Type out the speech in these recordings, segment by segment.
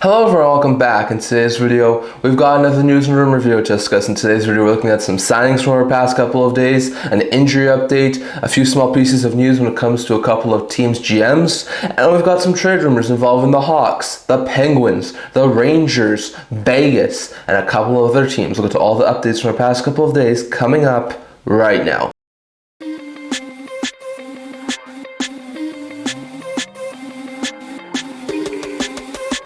Hello everyone, welcome back. In today's video, we've got another news and rumor video to discuss. In today's video, we're looking at some signings from our past couple of days, an injury update, a few small pieces of news when it comes to a couple of teams' GMs, and we've got some trade rumors involving the Hawks, the Penguins, the Rangers, Vegas, and a couple of other teams. We'll get to all the updates from our past couple of days coming up right now.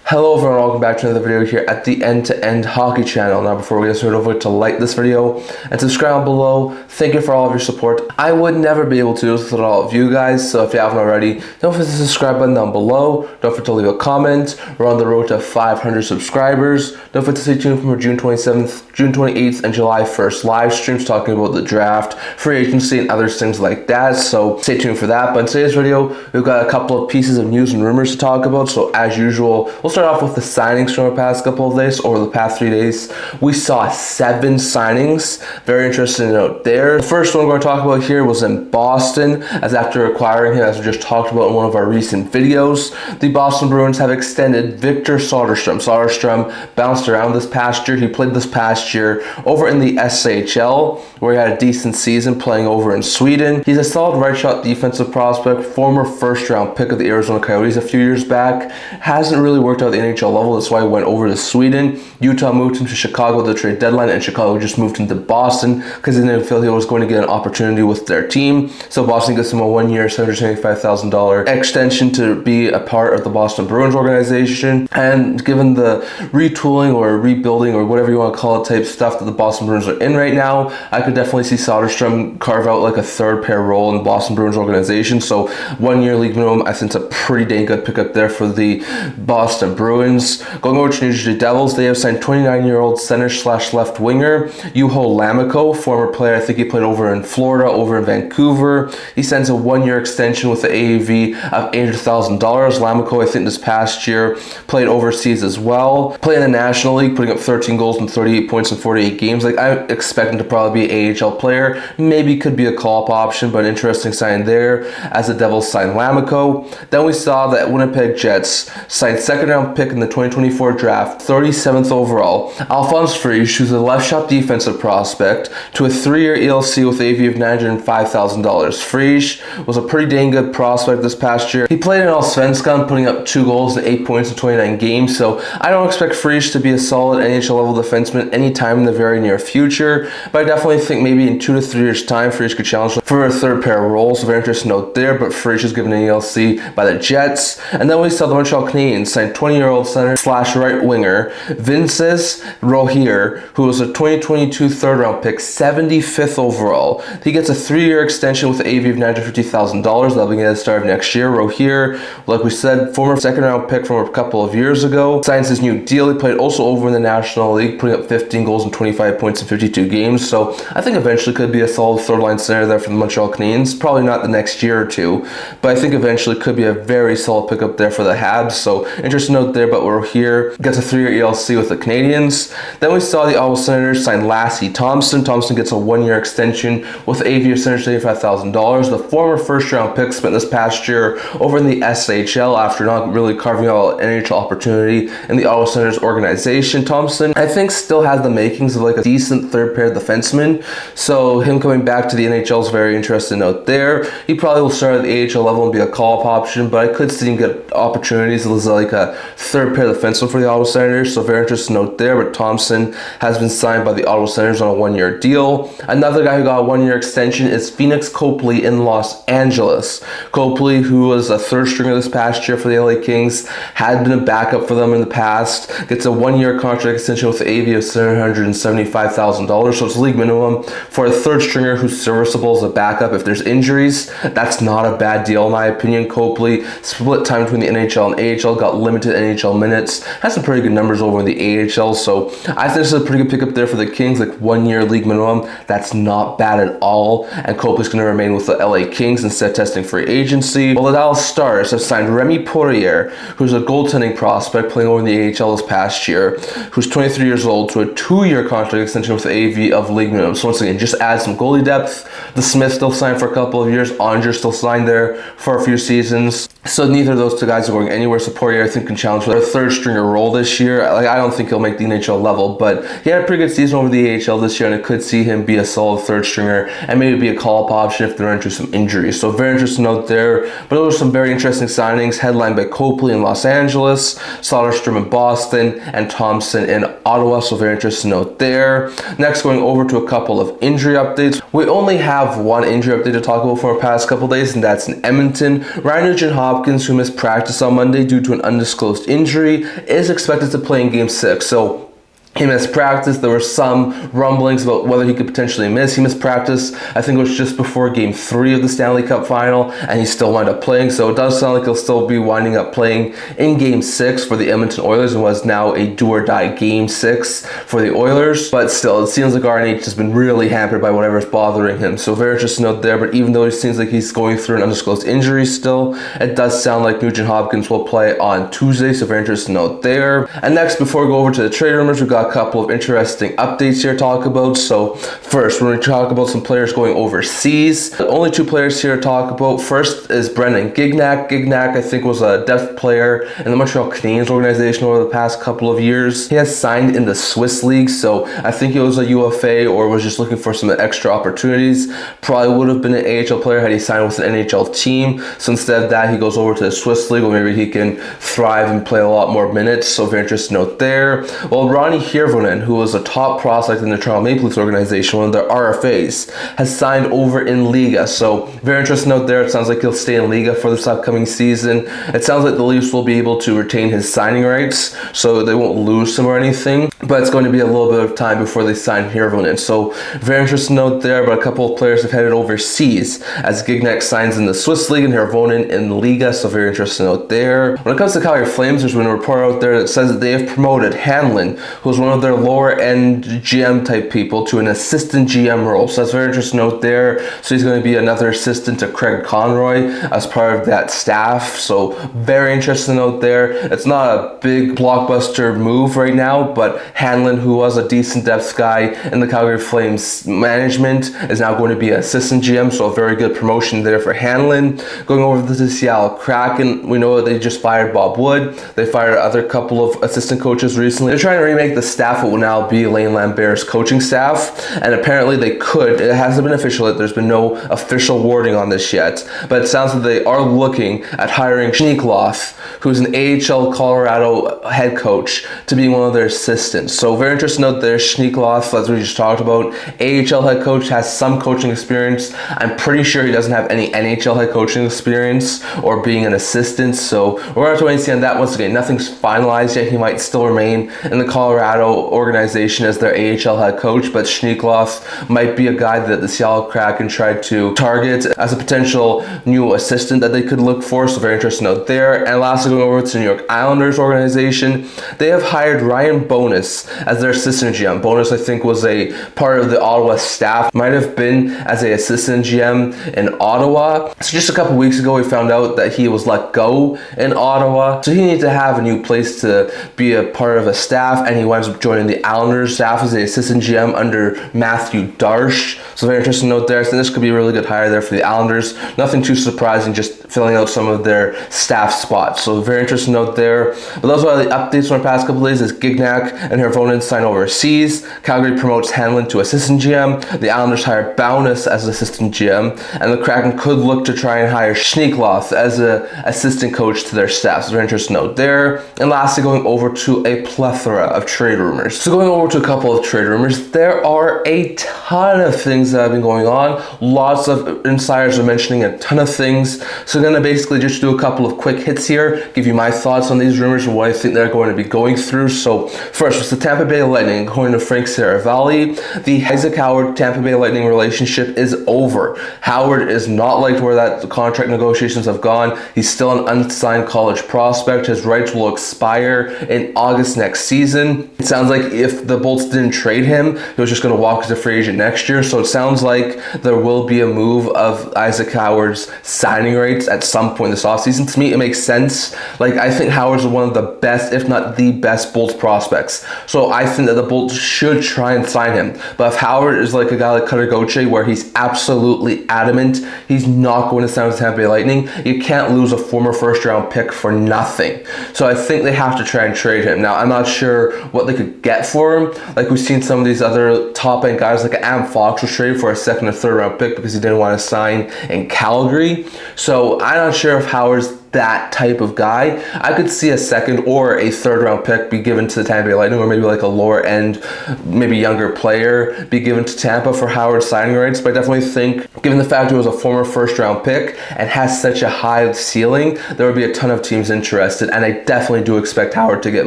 Hello everyone, welcome back to another video here at the End-to-End Hockey channel. Now before we get started, over to like this video and subscribe below. Thank you for all of your support. I would never be able to do this without all of you guys, so if you haven't already, don't forget the subscribe button down below. Don't forget to leave a comment. We're on the road to 500 subscribers. Don't forget to stay tuned for our June 27th, June 28th, and July 1st live streams talking about the draft, free agency, and other things like that, so stay tuned for that. But in today's video, we've got a couple of pieces of news and rumors to talk about, so as usual, we'll start off with the signings from our past couple of days, or the past 3 days. We saw 7 signings. Very interesting note there. The first one we're going to talk about here was in Boston, as after acquiring him, as we just talked about in one of our recent videos, the Boston Bruins have extended Victor Soderstrom. Soderstrom bounced around this past year. He played this past year over in the SHL, where he had a decent season playing over in Sweden. He's a solid right shot defensive prospect, former first round pick of the Arizona Coyotes a few years back. Hasn't really worked out at the NHL level. That's why he went over to Sweden. Utah moved him to Chicago at the trade deadline, and Chicago just moved him to Boston because they didn't feel he was going to get an opportunity with their team. So Boston gets him a 1-year, $775,000 extension to be a part of the Boston Bruins organization. And given the retooling or rebuilding or whatever you want to call it type stuff that the Boston Bruins are in right now, I could definitely see Soderstrom carve out like a third pair role in the Boston Bruins organization. So 1-year league minimum, I think it's a pretty dang good pickup there for the Boston Bruins. Going over to New Jersey Devils, they have signed 29-year-old center/left winger Juho Lammikko, former player. I think he played over in Florida, over in Vancouver. He signs a 1-year extension with the AAV of $800,000. Lammikko, I think this past year, played overseas as well. Played in the National League, putting up 13 goals and 38 points in 48 games. Like, I expect him to probably be an AHL player. Maybe could be a call-up option, but an interesting sign there as the Devils signed Lammikko. Then we saw that Winnipeg Jets signed second-round pick in the 2024 draft, 37th overall, Alphonse Frisch, who's a left shot defensive prospect, to a 3-year ELC with AV of $905,000. Frisch was a pretty dang good prospect this past year. He played in Allsvenskan, putting up 2 goals and 8 points in 29 games, so I don't expect Frisch to be a solid NHL level defenseman anytime in the very near future, but I definitely think maybe in 2 to 3 years time, Frisch could challenge for a third pair role, so very interesting note there. But Frisch is given an ELC by the Jets. And then we saw the Montreal Canadiens sign 20-year-old center/right winger Vinces Rohier, who was a 2022 third-round pick, 75th overall. He gets a 3-year extension with an AV of $950,000. That'll begin at the start of next year. Rohier, like we said, former second-round pick from a couple of years ago, signs his new deal. He played also over in the National League, putting up 15 goals and 25 points in 52 games. So I think eventually could be a solid third-line center there for the Montreal Canadiens. Probably not the next year or two, but I think eventually could be a very solid pickup there for the Habs. So interesting note there, but we're here. Gets a 3-year ELC with the Canadiens. Then we saw the Ottawa Senators sign Lassie Thomson. Thomson gets a 1-year extension with AV of $775,000. The former first-round pick spent this past year over in the SHL after not really carving out an NHL opportunity in the Ottawa Senators organization. Thomson, I think, still has the makings of like a decent third-pair defenseman. So him coming back to the NHL is very interesting note there. He probably will start at the AHL level and be a call-up option, but I could see him get opportunities as like a third-pair defenseman for the Ottawa Senators. So very interesting note there. But Thomson has been signed by the Ottawa Senators on a 1-year deal. Another guy who got a 1-year extension is Phoenix Copley in Los Angeles. Copley, who was a third stringer this past year for the LA Kings, had been a backup for them in the past, gets a 1-year contract extension with the AV of $775,000. So it's league minimum for a third stringer who's serviceable as a backup if there's injuries. That's not a bad deal in my opinion. Copley split time between the NHL and AHL, got limited NHL minutes, has some pretty good numbers over in the AHL, so I think this is a pretty good pickup there for the Kings. Like 1-year league minimum, that's not bad at all, and Copley's going to remain with the LA Kings instead of testing free agency. Well, the Dallas Stars have signed Remy Poirier, who's a goaltending prospect playing over in the AHL this past year, who's 23 years old, to a 2-year contract extension with the AV of league minimum. So once again, just add some goalie depth. The Smith still signed for a couple of years. Onger still signed there for a few seasons. So neither of those two guys are going anywhere. So Poirier, I think, can challenge for their third stringer role this year. Like, I don't think he'll make the NHL level, but he had a pretty good season over the AHL this year, and I could see him be a solid third stringer and maybe be a call-up option if they're into some injuries. So very interesting note there. But those are some very interesting signings, headlined by Copley in Los Angeles, Soderstrom in Boston, and Thomson in Ottawa. So very interesting note there. Next, going over to a couple of injury updates. We only have one injury update to talk about for the past couple days, and that's in Edmonton. Ryan Nugent-Hopkins, who missed practice on Monday due to an undisclosed injury, is expected to play in Game 6. So he missed practice. There were some rumblings about whether he could potentially miss. He missed practice, I think it was just before Game 3 of the Stanley Cup Final, and he still wound up playing. So it does sound like he'll still be winding up playing in Game 6 for the Edmonton Oilers, and was now a do-or-die Game 6 for the Oilers. But still, it seems like RNH has been really hampered by whatever's bothering him. So very interesting note there. But even though it seems like he's going through an undisclosed injury still, it does sound like Nugent-Hopkins will play on Tuesday. So very interesting note there. And next, before we go over to the trade rumors, we've got a couple of interesting updates here to talk about. So first, we're going to talk about some players going overseas. The only two players here to talk about. First is Brendan Gignac. Gignac, I think, was a depth player in the Montreal Canadiens organization over the past couple of years. He has signed in the Swiss League, so I think he was a UFA or was just looking for some extra opportunities. Probably would have been an AHL player had he signed with an NHL team. So instead of that, he goes over to the Swiss League where maybe he can thrive and play a lot more minutes. So very interesting note there. Well, Ronnie Hirvonen, who was a top prospect in the Toronto Maple Leafs organization, one of their RFAs, has signed over in Liga. So very interesting note there. It sounds like he'll stay in Liga for this upcoming season. It sounds like the Leafs will be able to retain his signing rights, so they won't lose him or anything. But it's going to be a little bit of time before they sign Hirvonen. So very interesting note there. But a couple of players have headed overseas as Gignac signs in the Swiss League and Hirvonen in Liga. So very interesting note there. When it comes to Calgary Flames, there's been a report out there that says that they have promoted Halonen, who was one of their lower end GM type people, to an assistant GM role. So that's a very interesting note there. So he's going to be another assistant to Craig Conroy as part of that staff. So very interesting note there. It's not a big blockbuster move right now, but Halonen, who was a decent depth guy in the Calgary Flames management, is now going to be an assistant GM. So a very good promotion there for Halonen. Going over to the Seattle Kraken, we know that they just fired Bob Wood. They fired other couple of assistant coaches recently. They're trying to remake the staff that will now be Lane Lambert's coaching staff, and apparently they could. It hasn't been official yet. There's been no official wording on this yet, but it sounds like they are looking at hiring Schneekloth, who's an AHL Colorado head coach, to be one of their assistants. So very interesting note there. Schneekloth, as we just talked about, AHL head coach, has some coaching experience. I'm pretty sure he doesn't have any NHL head coaching experience or being an assistant, so we're going to wait and see on that. Once again, nothing's finalized yet. He might still remain in the Colorado organization as their AHL head coach, but Schneekloth might be a guy that the Seattle Kraken tried to target as a potential new assistant that they could look for. So very interesting note there. And lastly, going over to the New York Islanders organization, they have hired Ryan Bowness as their assistant GM. Bowness, I think, was a part of the Ottawa staff, might have been as a assistant GM in Ottawa. So just a couple weeks ago, we found out that he was let go in Ottawa, so he needed to have a new place to be a part of a staff, and he winds up joining the Islanders staff as the assistant GM under Matthew Darsh. So very interesting note there. So this could be a really good hire there for the Islanders. Nothing too surprising, just filling out some of their staff spots. So very interesting note there. But those are the updates from the past couple of days. As Gignac and Hirvonen sign overseas, Calgary promotes Halonen to assistant GM, the Islanders hire Bowness as assistant GM, and the Kraken could look to try and hire Schneekloth as an assistant coach to their staff. So very interesting note there. And lastly, going over to a plethora of trade rumors. So going over to a couple of trade rumors, there are a ton of things that have been going on. Lots of insiders are mentioning a ton of things. So I'm going to basically just do a couple of quick hits here, give you my thoughts on these rumors and what I think they're going to be going through. So first, with the Tampa Bay Lightning, according to Frank Seravalli, the Isaac Howard Tampa Bay Lightning relationship is over. Howard is not liked where that contract negotiations have gone. He's still an unsigned college prospect. His rights will expire in August next season. It sounds like if the Bolts didn't trade him, he was just going to walk as a free agent next year. So it sounds like there will be a move of Isaac Howard's signing rights rights at some point this offseason. To me, it makes sense. Like, I think Howard's one of the best, if not the best, Bolts prospects. So I think that the Bolts should try and sign him. But if Howard is like a guy like Cutter Gauthier, where he's absolutely adamant he's not going to sign with Tampa Bay Lightning, you can't lose a former first-round pick for nothing. So I think they have to try and trade him. Now, I'm not sure what they could get for him. Like, we've seen some of these other top-end guys, like Adam Fox was traded for a second or third-round pick because he didn't want to sign in Calgary. So I'm not sure if Howard's that type of guy. I could see a second or a third round pick be given to the Tampa Bay Lightning, or maybe like a lower end, maybe younger player be given to Tampa for Howard's signing rights. But I definitely think, given the fact he was a former first round pick and has such a high ceiling, there would be a ton of teams interested, and I definitely do expect Howard to get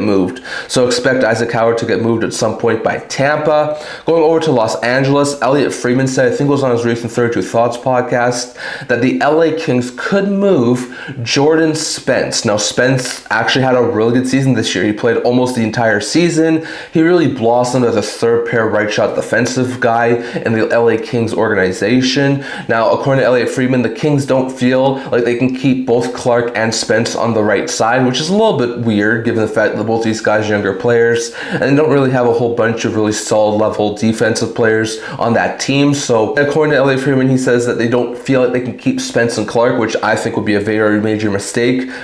moved. So expect Isaac Howard to get moved at some point by Tampa. Going over to Los Angeles, Elliotte Friedman said, I think it was on his recent 32 Thoughts podcast, that the LA Kings could move Jordan Spence. Now, Spence actually had a really good season this year. He played almost the entire season. He really blossomed as a third pair right shot defensive guy in the LA Kings organization. Now, according to Elliotte Friedman, the Kings don't feel like they can keep both Clark and Spence on the right side, which is a little bit weird given the fact that both these guys are younger players and they don't really have a whole bunch of really solid level defensive players on that team. So according to Elliotte Friedman, he says that they don't feel like they can keep Spence and Clark, which I think would be a very major mistake.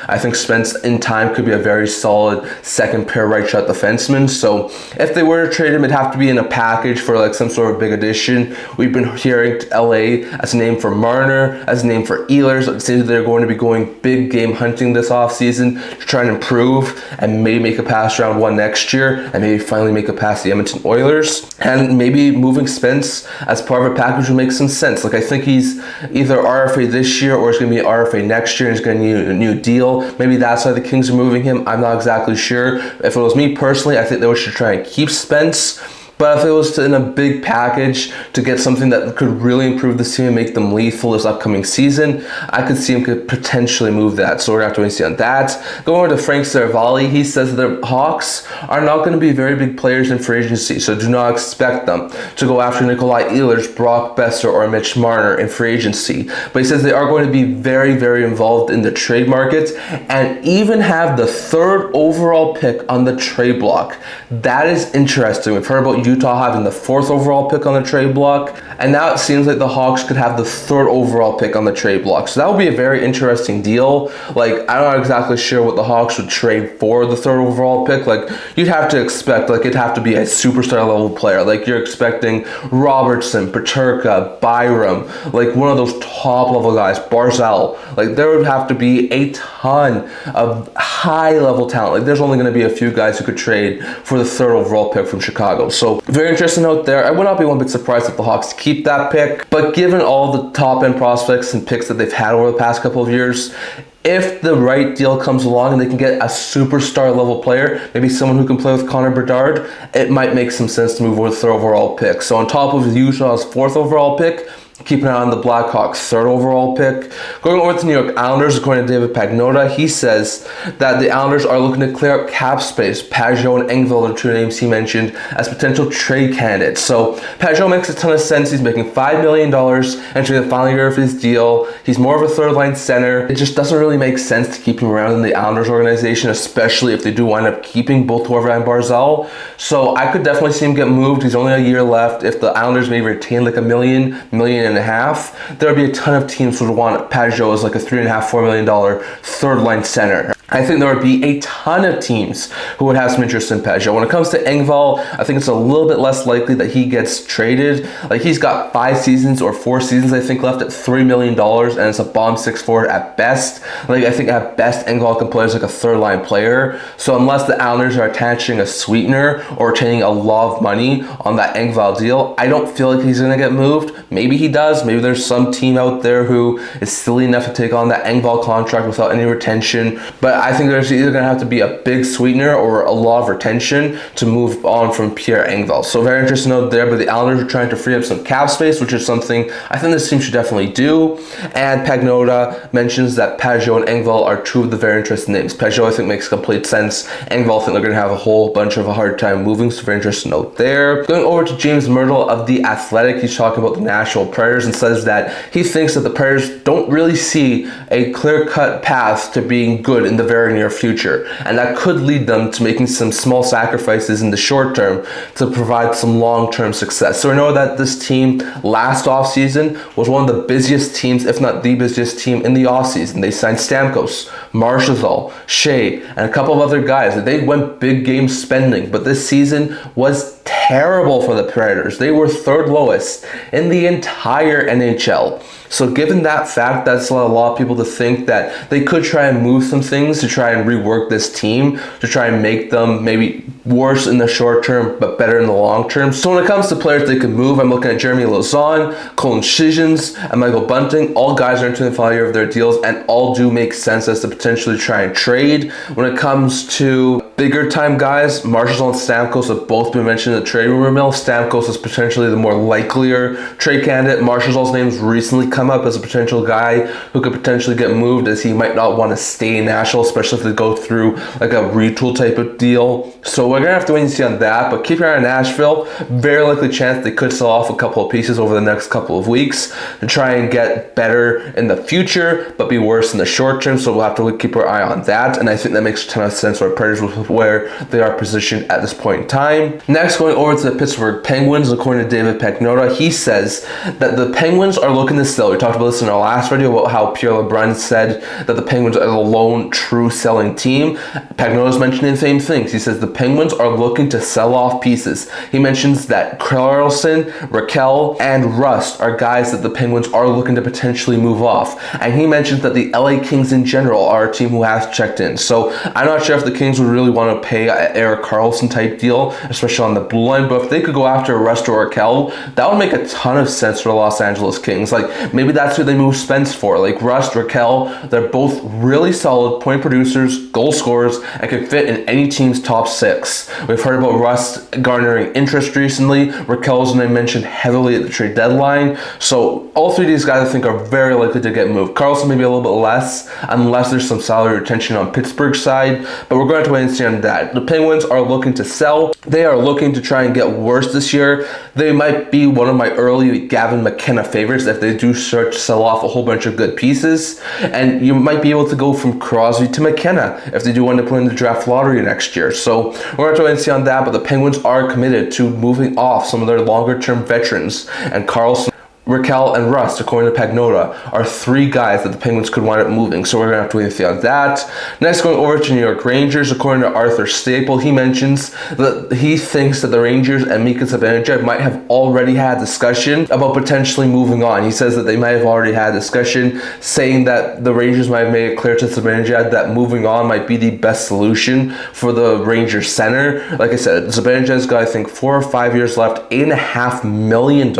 I think Spence in time could be a very solid second pair right shot defenseman. So if they were to trade him, it'd have to be in a package for like some sort of big addition. We've been hearing LA as a name for Marner, as a name for Ehlers. It seems they're going to be going big game hunting this offseason to try and improve and maybe make a pass round one next year and maybe finally make a pass the Edmonton Oilers. And maybe moving Spence as part of a package would make some sense. Like, I think he's either RFA this year or it's going to be RFA next year and he's going to need a new deal. Maybe that's why the Kings are moving him. I'm not exactly sure. If it was me personally, I think they should try and keep Spence. But if it was in a big package to get something that could really improve this team and make them lethal this upcoming season, I could see him could potentially move that. So we're going to have to wait and see on that. Going over to Frank Seravalli, he says that the Hawks are not going to be very big players in free agency, so do not expect them to go after Nikolai Ehlers, Brock Besser, or Mitch Marner in free agency. But he says they are going to be very, very involved in the trade market and even have the third overall pick on the trade block. That is interesting. We've heard about Utah having the fourth overall pick on the trade block, and now it seems like the Hawks could have the third overall pick on the trade block. So that would be a very interesting deal. Like, I'm not exactly sure what the Hawks would trade for the third overall pick. Like, you'd have to expect, like, it'd have to be a superstar level player. Like, you're expecting Robertson, Peterka, Byram, like one of those top level guys, Barzal. Like, there would have to be a ton of high level talent. Like, there's only going to be a few guys who could trade for the third overall pick from Chicago. So very interesting note there. I would not be one bit surprised if the Hawks keep that pick, but given all the top end prospects and picks that they've had over the past couple of years, if the right deal comes along and they can get a superstar level player, maybe someone who can play with Connor Bedard, it might make some sense to move with their overall pick. So on top of Utah's fourth overall pick, keep an eye on the Blackhawks' third overall pick. Going over to the New York Islanders, according to David Pagnotta, he says that the Islanders are looking to clear up cap space. Pageau and Engvall are two names he mentioned as potential trade candidates. So Pageau makes a ton of sense. He's making $5 million entering the final year of his deal. He's more of a third-line center. It just doesn't really make sense to keep him around in the Islanders organization, especially if they do wind up keeping both Horvat and Barzal. So I could definitely see him get moved. He's only a year left. If the Islanders may retain like $1 million and a half, there would be a ton of teams who would want Pageau as like a $3.5–4 million third line center. I think there would be a ton of teams who would have some interest in Pageau. When it comes to Engvall, I think it's a little bit less likely that he gets traded. Like, he's got 5 seasons or 4 seasons, I think, left at $3 million, and it's a bomb 6'4" at best. Like, I think at best, Engvall can play as like a third line player. So unless the Islanders are attaching a sweetener or retaining a lot of money on that Engvall deal, I don't feel like he's going to get moved. Maybe he does. Maybe there's some team out there who is silly enough to take on that Engvall contract without any retention. But I think there's either going to have to be a big sweetener or a lot of retention to move on from Pierre Engvall. So very interesting note there, but the Islanders are trying to free up some cap space, which is something I think this team should definitely do. And Pagnotta mentions that Pageau and Engvall are two of the very interesting names. Pageau, I think, makes complete sense. Engvall, I think they're going to have a whole bunch of a hard time moving, so very interesting note there. Going over to James Mirtle of The Athletic, he's talking about the Nashville Predators and says that he thinks that the Predators don't really see a clear-cut path to being good in the very near future, and that could lead them to making some small sacrifices in the short term to provide some long-term success. So we know that this team last offseason was one of the busiest teams, if not the busiest team in the offseason. They signed Stamkos, Marchessault, Shea, and a couple of other guys. They went big game spending, but this season was terrible for the Predators. They were third lowest in the entire NHL. So given that fact, that's a lot of people to think that they could try and move some things to try and rework this team, to try and make them maybe worse in the short term, but better in the long term. So when it comes to players they could move, I'm looking at Jeremy Lauzon, Colin Shizens, and Michael Bunting. All guys are into the final year of their deals, and all do make sense as to potentially try and trade. When it comes to bigger time guys, Marchessault and Stamkos have both been mentioned in the trade rumor mill. Stamkos is potentially the more likelier trade candidate. Marchessault's name's recently come up as a potential guy who could potentially get moved, as he might not want to stay in Nashville, especially if they go through like a retool type of deal. So we're gonna have to wait and see on that, but keep your eye on Nashville. Very likely chance they could sell off a couple of pieces over the next couple of weeks and try and get better in the future, but be worse in the short term. So we'll have to keep our eye on that, and I think that makes a ton of sense for our Predators with where they are positioned at this point in time. Next, going over to the Pittsburgh Penguins, according to David Pagnotta, he says that the Penguins are looking to sell. We talked about this in our last video about how Pierre LeBrun said that the Penguins are the lone true selling team. Pagnotta's mentioning the same things. He says the Penguins are looking to sell off pieces. He mentions that Karlsson, Rakell, and Rust are guys that the Penguins are looking to potentially move off. And he mentions that the LA Kings in general are a team who has checked in. So I'm not sure if the Kings would really want to pay an Erik Karlsson type deal, especially on the blue line, but if they could go after Rust or Rakell, that would make a ton of sense for the Los Angeles Kings. Like, maybe that's who they move Spence for. Like Rust, Rakell, they're both really solid point producers, goal scorers, and can fit in any team's top six. We've heard about Rust garnering interest recently. Rakell's and I mentioned heavily at the trade deadline. So all three of these guys I think are very likely to get moved. Karlsson maybe a little bit less, unless there's some salary retention on Pittsburgh's side, but we're going to wait and see on that. The Penguins are looking to sell. They are looking to try and get worse this year. They might be one of my early Gavin McKenna favorites if they do start to sell off a whole bunch of good pieces, and you might be able to go from Crosby to McKenna if they do end up winning the draft lottery next year. So we're going to wait and see on that, but the Penguins are committed to moving off some of their longer term veterans, and Karlsson, Rakell, and Rust, according to Pagnotta, are three guys that the Penguins could wind up moving. So we're going to have to wait and see on that. Next, going over to New York Rangers, according to Arthur Staple, he mentions that he thinks that the Rangers and Mika Zibanejad might have already had discussion about potentially moving on. He says that they might have already had discussion, saying that the Rangers might have made it clear to Zibanejad that moving on might be the best solution for the Rangers center. Like I said, Zibanejad's got, I think, 4 or 5 years left, $8.5 million.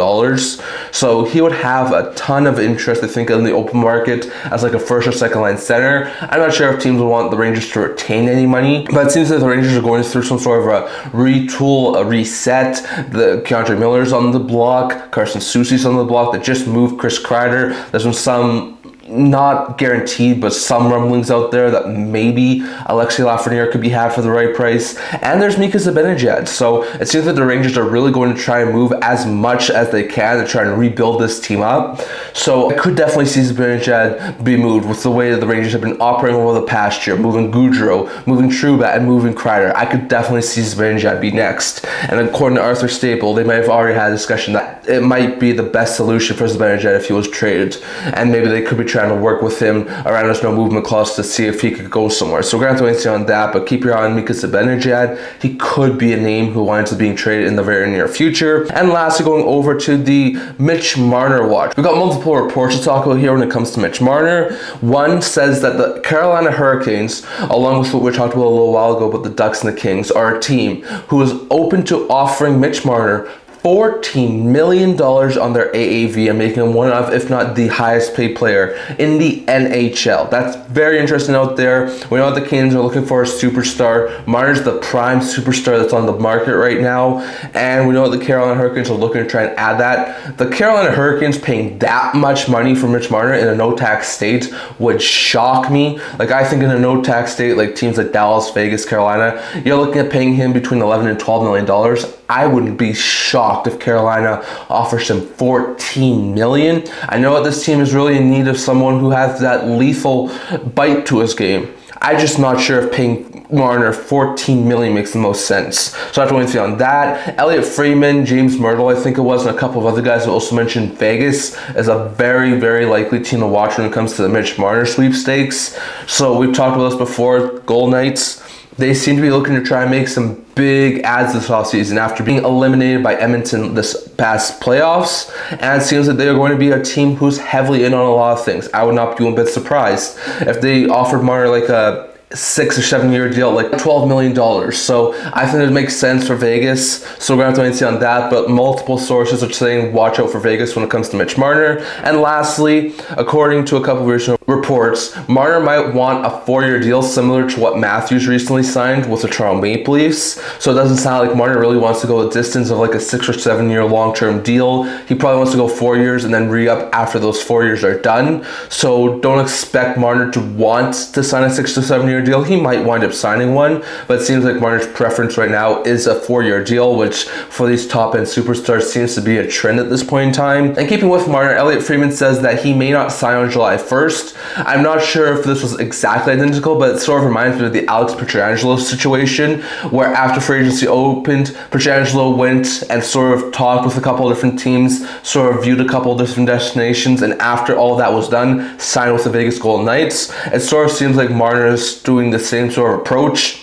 So he would have a ton of interest, I think, in the open market as like a first or second line center. I'm not sure if teams would want the Rangers to retain any money, but it seems that the Rangers are going through some sort of a retool, a reset. The Keandre Miller's on the block, Carson Soucy's on the block. They just moved Chris Kreider. There's been some, not guaranteed, but some rumblings out there that maybe Alexei Lafreniere could be had for the right price. And there's Mika Zibanejad. So it seems that the Rangers are really going to try and move as much as they can to try and rebuild this team up. So I could definitely see Zibanejad be moved with the way that the Rangers have been operating over the past year, moving Gaudreau, moving Trouba, and moving Kreider. I could definitely see Zibanejad be next. And according to Arthur Staple, they might have already had a discussion that it might be the best solution for Zibanejad if he was traded. And maybe they could be trying to work with him around his no movement clause to see if he could go somewhere. So we're going to have to wait and see on that, but keep your eye on Mika Zibanejad. He could be a name who winds up being traded in the very near future. And lastly, going over to the Mitch Marner watch. We've got multiple reports to talk about here when it comes to Mitch Marner. One says that the Carolina Hurricanes, along with what we talked about a little while ago about the Ducks and the Kings, are a team who is open to offering Mitch Marner $14 million on their AAV and making him one of, if not the highest paid player in the NHL. That's very interesting out there. We know the Kings are looking for a superstar. Marner's the prime superstar that's on the market right now, and we know the Carolina Hurricanes are looking to try and add that. The Carolina Hurricanes paying that much money for Mitch Marner in a no-tax state would shock me. Like, I think in a no-tax state, like teams like Dallas, Vegas, Carolina, you're looking at paying him between $11 and $12 million. I wouldn't be shocked if Carolina offers him $14 million. I know that this team is really in need of someone who has that lethal bite to his game. I'm just not sure if paying Marner $14 million makes the most sense. So I have to wait and see on that. Elliotte Friedman, James Mirtle, I think it was, and a couple of other guys who also mentioned Vegas is a very, very likely team to watch when it comes to the Mitch Marner sweepstakes. So we've talked about this before. Golden Knights, they seem to be looking to try and make some big adds this offseason after being eliminated by Edmonton this past playoffs, and it seems that they are going to be a team who's heavily in on a lot of things. I would not be a bit surprised if they offered Marner like a 6 or 7 year deal, like $12 million. So I think it makes sense for Vegas. So we're going to have to wait and see on that. But multiple sources are saying watch out for Vegas when it comes to Mitch Marner. And lastly, according to a couple of recent reports, Marner might want a 4-year deal similar to what Matthews recently signed with the Toronto Maple Leafs. So it doesn't sound like Marner really wants to go the distance of like a 6 or 7 year long-term deal. He probably wants to go 4 years and then re-up after those 4 years are done. So don't expect Marner to want to sign a 6 to 7 year deal. He might wind up signing one, but it seems like Marner's preference right now is a 4-year deal, which for these top-end superstars seems to be a trend at this point in time. And keeping with Marner, Elliotte Friedman says that he may not sign on July 1st. I'm not sure if this was exactly identical, but it sort of reminds me of the Alex Pietrangelo situation, where after free agency opened, Pietrangelo went and sort of talked with a couple of different teams, sort of viewed a couple of different destinations, and after all that was done, signed with the Vegas Golden Knights. It sort of seems like Marner is doing the same sort of approach.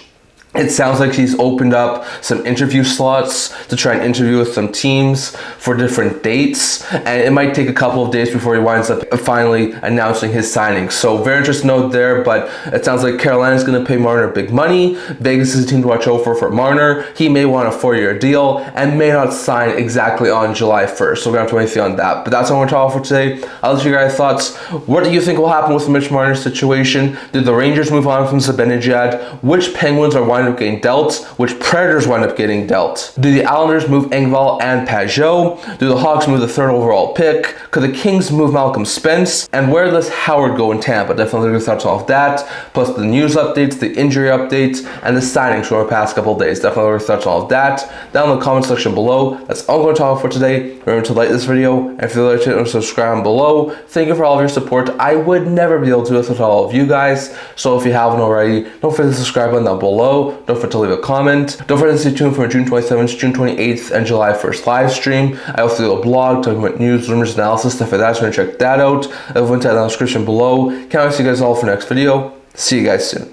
It sounds like he's opened up some interview slots to try and interview with some teams for different dates, and it might take a couple of days before he winds up finally announcing his signing. So very interesting note there, but it sounds like Carolina's going to pay Marner big money. Vegas is a team to watch out for Marner. He may want a 4-year deal and may not sign exactly on July 1st. So we're going to have to wait and see on that. But that's all we're talking for today. I'll let you guys thoughts. What do you think will happen with the Mitch Marner situation? Did the Rangers move on from Zibanejad? Which Penguins are wind up getting dealt? Which Predators wind up getting dealt? Do the Islanders move Engvall and Pageau? Do the Hawks move the 3rd overall pick? Could the Kings move Malcolm Spence? And where does Howard go in Tampa? Definitely your thoughts on all of that, plus the news updates, the injury updates, and the signings from the past couple of days. Definitely your thoughts on all of that down in the comment section below. That's all I'm going to talk for today. Remember to like this video, and if you like it, subscribe below. Thank you for all of your support. I would never be able to do this without all of you guys, so if you haven't already, don't forget to subscribe button down below. Don't forget to leave a comment. Don't forget to stay tuned for June 27th, June 28th, and July 1st live stream. I also do a blog talking about news, rumors, analysis, stuff like that, so check that out. I'll link to that in the description below. Can't wait to see you guys all for the next video. See you guys soon.